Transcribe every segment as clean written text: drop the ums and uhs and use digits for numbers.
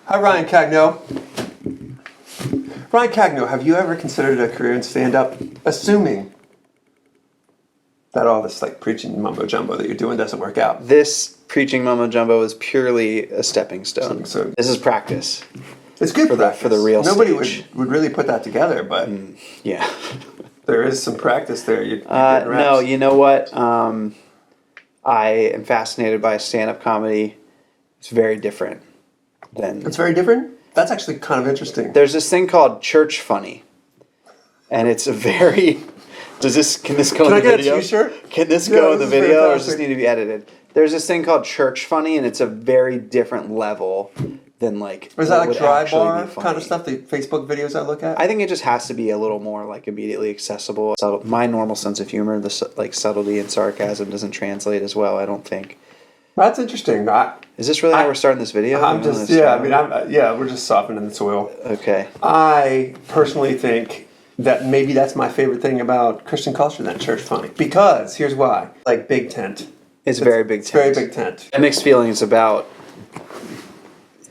Hi, Ryan Cagno. Ryan Cagno, have you ever considered a career in stand-up, assuming that all this like preaching mumbo jumbo that you're doing doesn't work out? This preaching mumbo jumbo is purely a stepping stone. This is practice. It's good for the real Nobody stage. would really put that together, but Yeah. there is some practice there. No, you know what? I am fascinated by stand-up comedy. It's very different than... It's very different? That's actually kind of interesting. There's this thing called church funny. And it's a very... Can this go in the video? Can I get a t-shirt? Can this go in the video fantastic. or does this need to be edited? There's this thing called church funny, and it's a very different level than like... Is that like dry bar kind of stuff, the Facebook videos I look at? I think it just has to be a little more like immediately accessible. My normal sense of humor, the like subtlety and sarcasm doesn't translate as well, I don't think. That's interesting. Is this really how we're starting this video? We're just softening the soil. Okay. I personally think that maybe that's my favorite thing about Christian culture, that church funny. Because, here's why. Like Big Tent. It's very big tent. Very big tent. I have mixed feelings about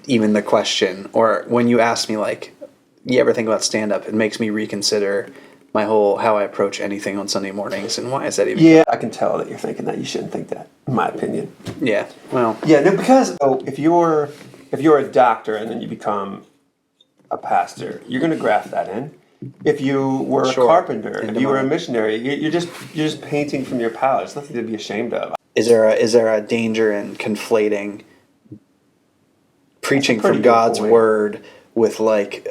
even the question, or when you ask me like, you ever think about stand-up, it makes me reconsider my whole, how I approach anything on Sunday mornings, and why is that even... Yeah, I can tell that you're thinking that. You shouldn't think that, in my opinion. Yeah, well... Yeah, no, because if you're a doctor and then you become a pastor, you're going to graft that in. If you were a carpenter, if you were a missionary, you're just painting from your palette. It's nothing to be ashamed of. Is there a danger in conflating preaching from God's word with like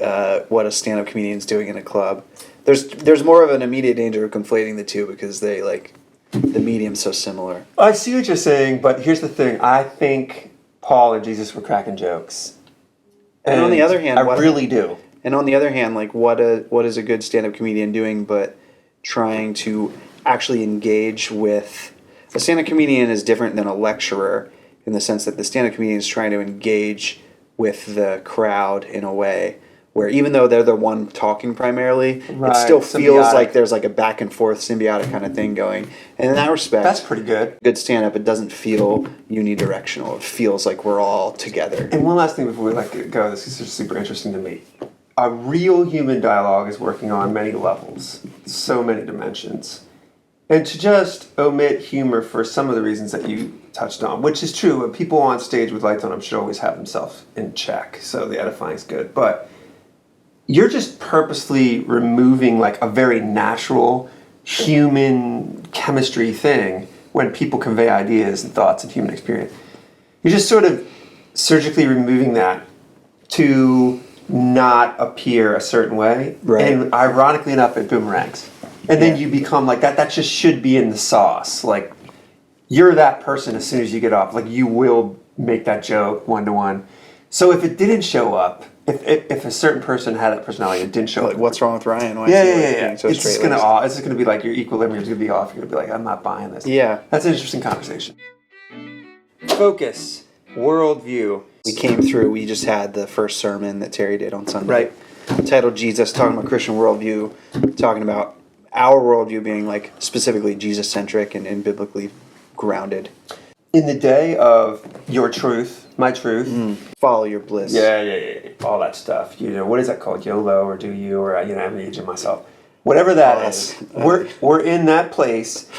what a stand-up comedian is doing in a club? There's more of an immediate danger of conflating the two because they like the medium's so similar. I see what you're saying, but here's the thing. I think Paul and Jesus were cracking jokes. And on the other hand, I really do. And on the other hand, like what is a good stand-up comedian doing but trying to actually engage with... A stand-up comedian is different than a lecturer in the sense that the stand-up comedian is trying to engage with the crowd in a way where even though they're the one talking primarily, it still feels like there's like a back and forth symbiotic kind of thing going. And in that respect... That's pretty good. Good stand-up, it doesn't feel unidirectional. It feels like we're all together. And one last thing before we go, this is just super interesting to me. A real human dialogue is working on many levels, so many dimensions. And to just omit humor for some of the reasons that you touched on, which is true, people on stage with lights on them should always have themselves in check, so the edifying is good. But you're just purposely removing like a very natural human chemistry thing when people convey ideas and thoughts and human experience. You're just sort of surgically removing that to not appear a certain way. Right. And ironically enough, it boomerangs. And then you become like that just should be in the sauce. Like, you're that person as soon as you get off. Like, you will make that joke one-to-one. So if it didn't show up, if a certain person had that personality, it didn't show up. What's wrong with Ryan? Why So it's just going to be like your equilibrium is going to be off. You're going to be like, I'm not buying this. Yeah. That's an interesting conversation. Focus. Worldview. We came through, we just had the first sermon that Terry did on Sunday. Right. Titled Jesus, talking about Christian worldview, talking about our worldview being like specifically Jesus-centric and biblically grounded. In the day of your truth, my truth. Follow your bliss. Yeah. All that stuff. You know, what is that called? YOLO or do you or, I'm aging myself. Whatever that is. We're in that place.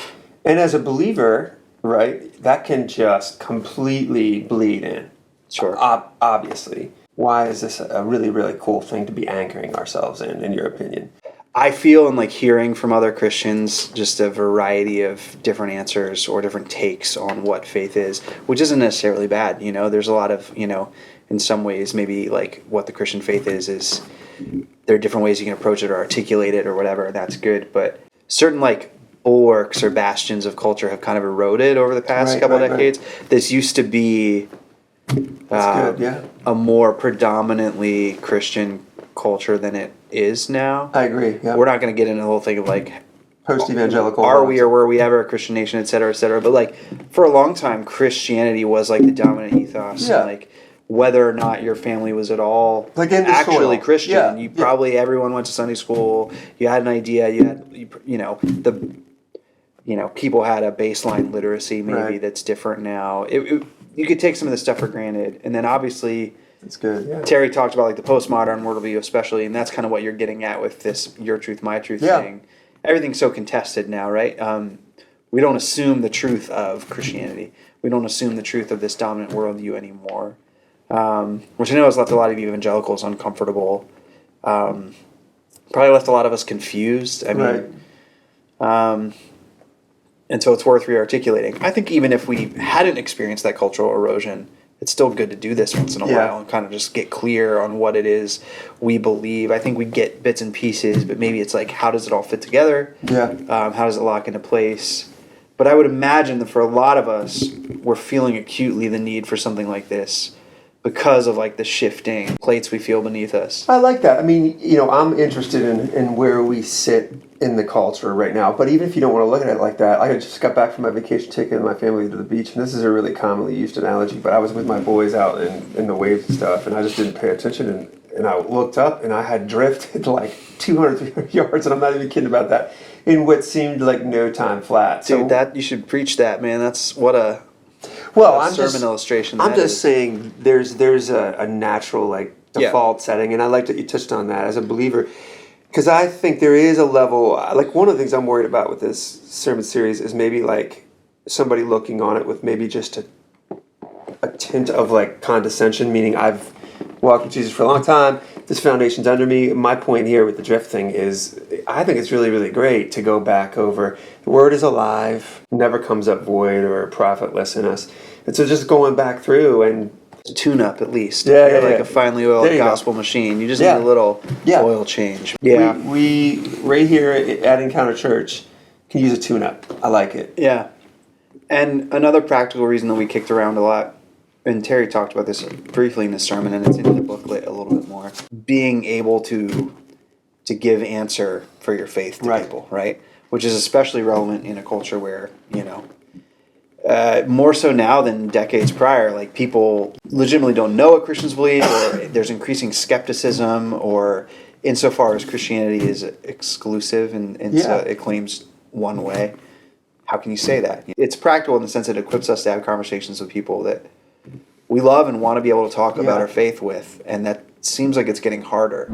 And as a believer, right, that can just completely bleed in. Sure. Obviously. Why is this a really, really cool thing to be anchoring ourselves in your opinion? I feel in like hearing from other Christians just a variety of different answers or different takes on what faith is, which isn't necessarily bad. You know, there's a lot of, in some ways maybe like what the Christian faith is there are different ways you can approach it or articulate it or whatever. That's good. But certain like bulwarks or bastions of culture have kind of eroded over the past couple of decades. Right. This used to be a more predominantly Christian culture than it is now. I agree. Yeah. We're not going to get into the whole thing of like post-evangelical. Are we or were we ever a Christian nation, et cetera, et cetera. But like for a long time, Christianity was like the dominant ethos. Yeah. And, like whether or not your family was at all like actually Christian, yeah. Probably everyone went to Sunday school. You had an idea. You had people had a baseline literacy maybe that's different now. You could take some of this stuff for granted, and then obviously That's good. Yeah. Terry talked about like the postmodern worldview especially, and that's kind of what you're getting at with this your truth, my truth thing. Everything's so contested now, right? We don't assume the truth of Christianity. We don't assume the truth of this dominant worldview anymore, which I know has left a lot of evangelicals uncomfortable. Probably left a lot of us confused. I mean, and so it's worth re-articulating. I think even if we hadn't experienced that cultural erosion, it's still good to do this once in a while and kind of just get clear on what it is we believe. I think we get bits and pieces, but maybe it's like, how does it all fit together? Yeah. How does it lock into place? But I would imagine that for a lot of us, we're feeling acutely the need for something like this because of like the shifting plates we feel beneath us. I like that. I mean, I'm interested in where we sit in the culture right now. But even if you don't want to look at it like that, I just got back from my vacation taking my family to the beach. And this is a really commonly used analogy, but I was with my boys out in the waves and stuff, and I just didn't pay attention. And I looked up, and I had drifted like 200, 300 yards, and I'm not even kidding about that, in what seemed like no time flat. Dude, that you should preach that, man. That's what a sermon illustration. I'm just saying there's a natural like default setting, and I like that you touched on that as a believer, because I think there is a level, like one of the things I'm worried about with this sermon series is maybe like somebody looking on it with maybe just a tint of like condescension, meaning I've walked with Jesus for a long time, this foundation's under me. My point here with the drift thing is I think it's really, really great to go back over the word is alive, never comes up void or profitless in us. And so just going back through and tune up at least. Like a finely oiled gospel machine. You just need a little oil change. Yeah. We right here at Encounter Church can use a tune up. I like it. Yeah. And another practical reason that we kicked around a lot, and Terry talked about this briefly in the sermon, and it's in the booklet a little bit more, being able to give answer for your faith to people, right? Which is especially relevant in a culture where, more so now than decades prior, like people legitimately don't know what Christians believe, or there's increasing skepticism, or insofar as Christianity is exclusive and so it claims one way. How can you say that? It's practical in the sense that it equips us to have conversations with people that we love and want to be able to talk about our faith with, and that seems like it's getting harder.